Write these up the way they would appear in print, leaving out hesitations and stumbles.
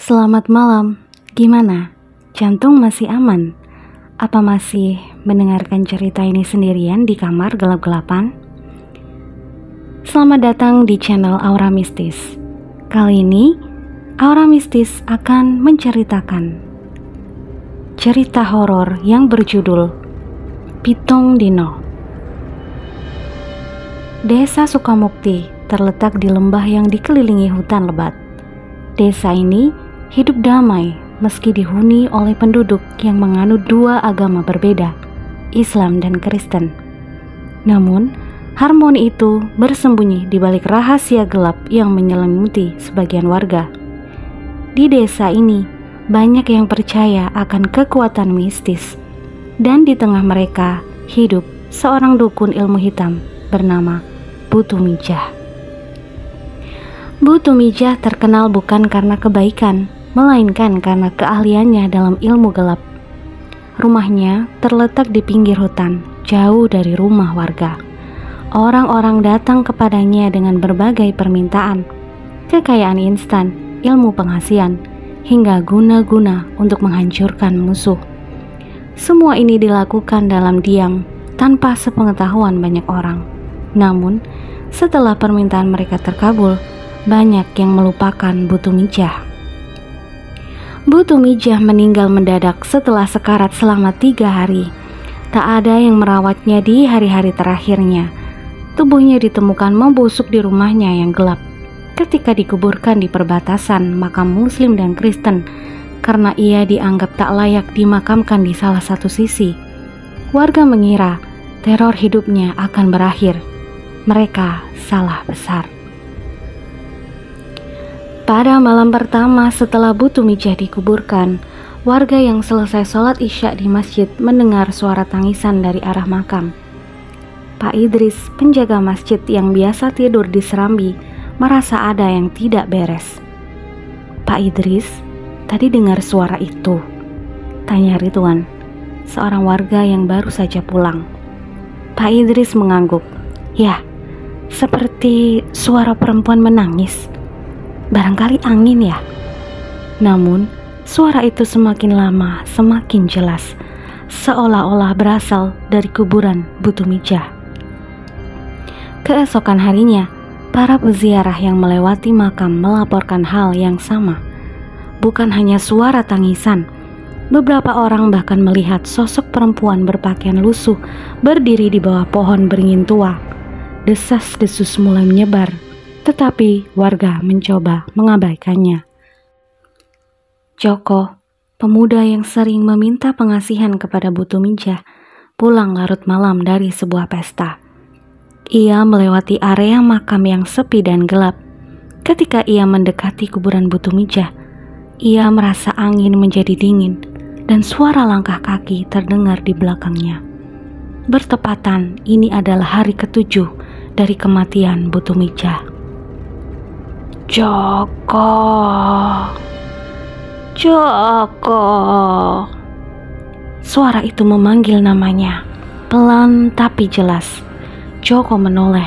Selamat malam, gimana? Jantung masih aman? Apa masih mendengarkan cerita ini sendirian di kamar gelap-gelapan? Selamat datang di channel Aura Mistis. Kali ini, Aura Mistis akan menceritakan cerita horor yang berjudul Pitung Dino. Desa Sukamukti terletak di lembah yang dikelilingi hutan lebat. Desa ini hidup damai meski dihuni oleh penduduk yang menganut dua agama berbeda, Islam dan Kristen. Namun, harmoni itu bersembunyi di balik rahasia gelap yang menyelimuti sebagian warga. Di desa ini, banyak yang percaya akan kekuatan mistis, dan di tengah mereka hidup seorang dukun ilmu hitam bernama Bu Tumijah. Bu Tumijah terkenal bukan karena kebaikan, melainkan karena keahliannya dalam ilmu gelap. Rumahnya terletak di pinggir hutan, jauh dari rumah warga. Orang-orang datang kepadanya dengan berbagai permintaan, kekayaan instan, ilmu penghasilan, hingga guna-guna untuk menghancurkan musuh. Semua ini dilakukan dalam diam, tanpa sepengetahuan banyak orang. Namun, setelah permintaan mereka terkabul, banyak yang melupakan Bu Tumijah. Bu Tumijah meninggal mendadak setelah sekarat selama 3 hari. Tak ada yang merawatnya di hari-hari terakhirnya. Tubuhnya ditemukan membusuk di rumahnya yang gelap ketika dikuburkan di perbatasan makam Muslim dan Kristen karena ia dianggap tak layak dimakamkan di salah satu sisi. Warga mengira teror hidupnya akan berakhir. Mereka salah besar. Pada malam pertama setelah Bu Tumijah dikuburkan, warga yang selesai sholat isya di masjid mendengar suara tangisan dari arah makam. Pak Idris, penjaga masjid yang biasa tidur di serambi, merasa ada yang tidak beres. "Pak Idris, tadi dengar suara itu?" tanya Ridwan, seorang warga yang baru saja pulang. Pak Idris mengangguk. "Ya, seperti suara perempuan menangis. Barangkali angin ya." Namun, suara itu semakin lama semakin jelas, seolah-olah berasal dari kuburan Bu Tumijah. Keesokan harinya, para peziarah yang melewati makam melaporkan hal yang sama. Bukan hanya suara tangisan, beberapa orang bahkan melihat sosok perempuan berpakaian lusuh berdiri di bawah pohon beringin tua. Desas-desus mulai menyebar, tetapi warga mencoba mengabaikannya. Joko, pemuda yang sering meminta pengasihan kepada Bu Tumijah, pulang larut malam dari sebuah pesta. Ia melewati area makam yang sepi dan gelap. Ketika ia mendekati kuburan Bu Tumijah, ia merasa angin menjadi dingin dan suara langkah kaki terdengar di belakangnya. Bertepatan, ini adalah hari ke-7 dari kematian Bu Tumijah. "Joko, Joko." Suara itu memanggil namanya, pelan tapi jelas. Joko menoleh,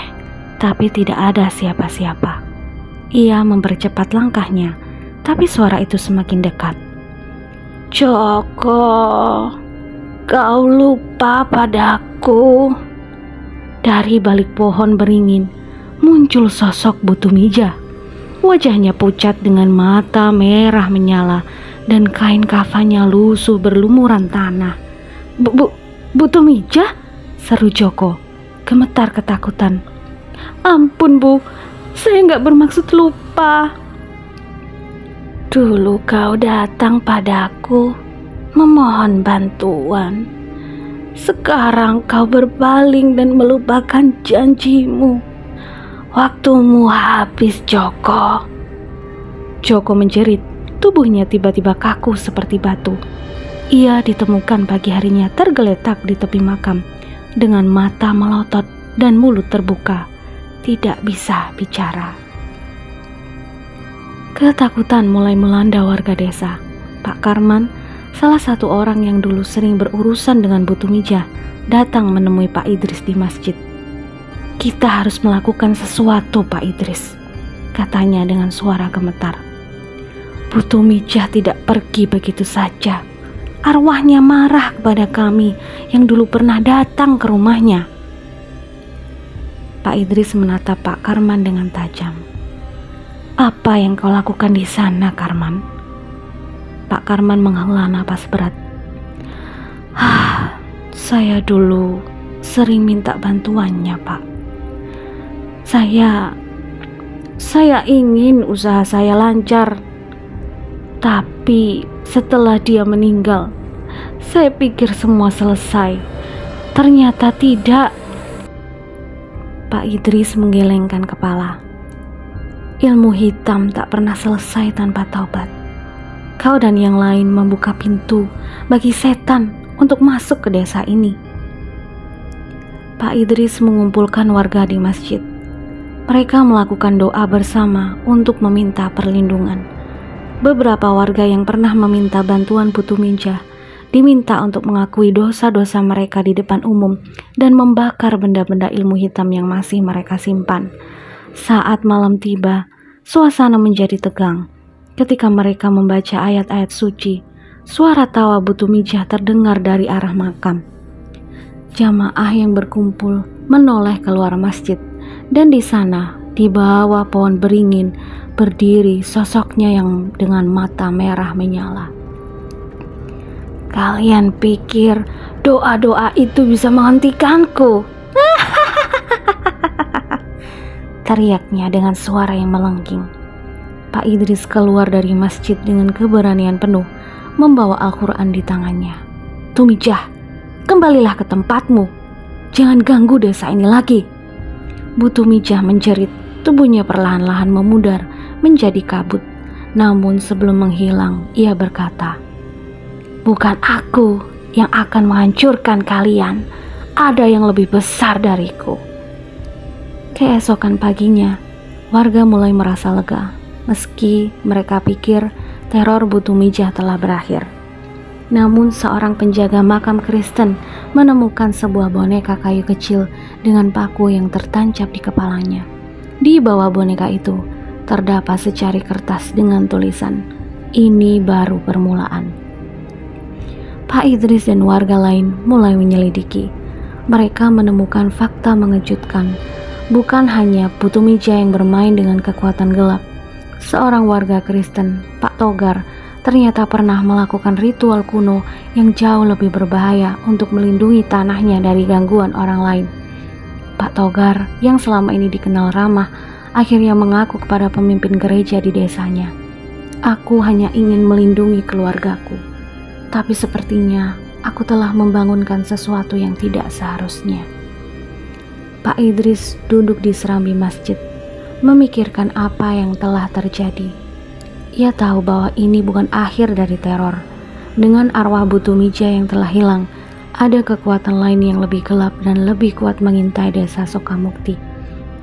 tapi tidak ada siapa-siapa. Ia mempercepat langkahnya, tapi suara itu semakin dekat. "Joko, kau lupa padaku." Dari balik pohon beringin muncul sosok Bu Tumijah. Wajahnya pucat dengan mata merah menyala dan kain kafannya lusuh berlumuran tanah. Bu Tumijah?" seru Joko, gemetar ketakutan. "Ampun Bu, saya nggak bermaksud lupa. Dulu kau datang padaku memohon bantuan. Sekarang kau berpaling dan melupakan janjimu. Waktumu habis, Joko." Joko menjerit, tubuhnya tiba-tiba kaku seperti batu. Ia ditemukan pagi harinya tergeletak di tepi makam dengan mata melotot dan mulut terbuka, tidak bisa bicara. Ketakutan mulai melanda warga desa. Pak Karman, salah satu orang yang dulu sering berurusan dengan Bu Tumijah, datang menemui Pak Idris di masjid. "Kita harus melakukan sesuatu, Pak Idris," katanya dengan suara gemetar. Bu Tumijah tidak pergi begitu saja. Arwahnya marah kepada kami yang dulu pernah datang ke rumahnya. Pak Idris menatap Pak Karman dengan tajam. Apa yang kau lakukan di sana, Karman? Pak Karman menghela napas berat. Saya dulu sering minta bantuannya, Pak. Saya ingin usaha saya lancar. Tapi setelah dia meninggal, saya pikir semua selesai. Ternyata tidak. Pak Idris menggelengkan kepala. Ilmu hitam tak pernah selesai tanpa taubat. Kau dan yang lain membuka pintu bagi setan untuk masuk ke desa ini. Pak Idris mengumpulkan warga di masjid. Mereka melakukan doa bersama untuk meminta perlindungan. Beberapa warga yang pernah meminta bantuan Bu Tumijah diminta untuk mengakui dosa-dosa mereka di depan umum dan membakar benda-benda ilmu hitam yang masih mereka simpan. Saat malam tiba, suasana menjadi tegang. Ketika mereka membaca ayat-ayat suci, suara tawa Bu Tumijah terdengar dari arah makam. Jamaah yang berkumpul menoleh keluar masjid, dan di sana, di bawah pohon beringin, berdiri sosoknya yang dengan mata merah menyala. Kalian pikir doa-doa itu bisa menghentikanku? Teriaknya dengan suara yang melengking. Pak Idris keluar dari masjid dengan keberanian penuh, membawa Al-Quran di tangannya. Tumijah, kembalilah ke tempatmu. Jangan ganggu desa ini lagi. Bu Tumijah menjerit, tubuhnya perlahan-lahan memudar menjadi kabut. Namun sebelum menghilang, ia berkata, bukan aku yang akan menghancurkan kalian. Ada yang lebih besar dariku. Keesokan paginya, warga mulai merasa lega, meski mereka pikir teror Bu Tumijah telah berakhir. Namun seorang penjaga makam Kristen menemukan sebuah boneka kayu kecil dengan paku yang tertancap di kepalanya. Di bawah boneka itu terdapat secari kertas dengan tulisan, "Ini baru permulaan." Pak Idris dan warga lain mulai menyelidiki. Mereka menemukan fakta mengejutkan. Bukan hanya Bu Tumijah yang bermain dengan kekuatan gelap. Seorang warga Kristen, Pak Togar, ternyata pernah melakukan ritual kuno yang jauh lebih berbahaya untuk melindungi tanahnya dari gangguan orang lain. Pak Togar, yang selama ini dikenal ramah, akhirnya mengaku kepada pemimpin gereja di desanya, "Aku hanya ingin melindungi keluargaku, tapi sepertinya aku telah membangunkan sesuatu yang tidak seharusnya." Pak Idris duduk di serambi masjid, memikirkan apa yang telah terjadi. Ia tahu bahwa ini bukan akhir dari teror. Dengan arwah Bu Tumijah yang telah hilang, ada kekuatan lain yang lebih gelap dan lebih kuat mengintai desa Sokamukti.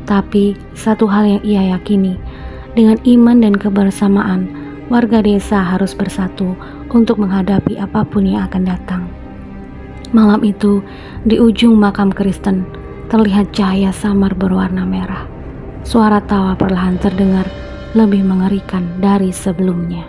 Tapi satu hal yang ia yakini, dengan iman dan kebersamaan, warga desa harus bersatu untuk menghadapi apapun yang akan datang. Malam itu, di ujung makam Kristen, terlihat cahaya samar berwarna merah. Suara tawa perlahan terdengar, lebih mengerikan dari sebelumnya.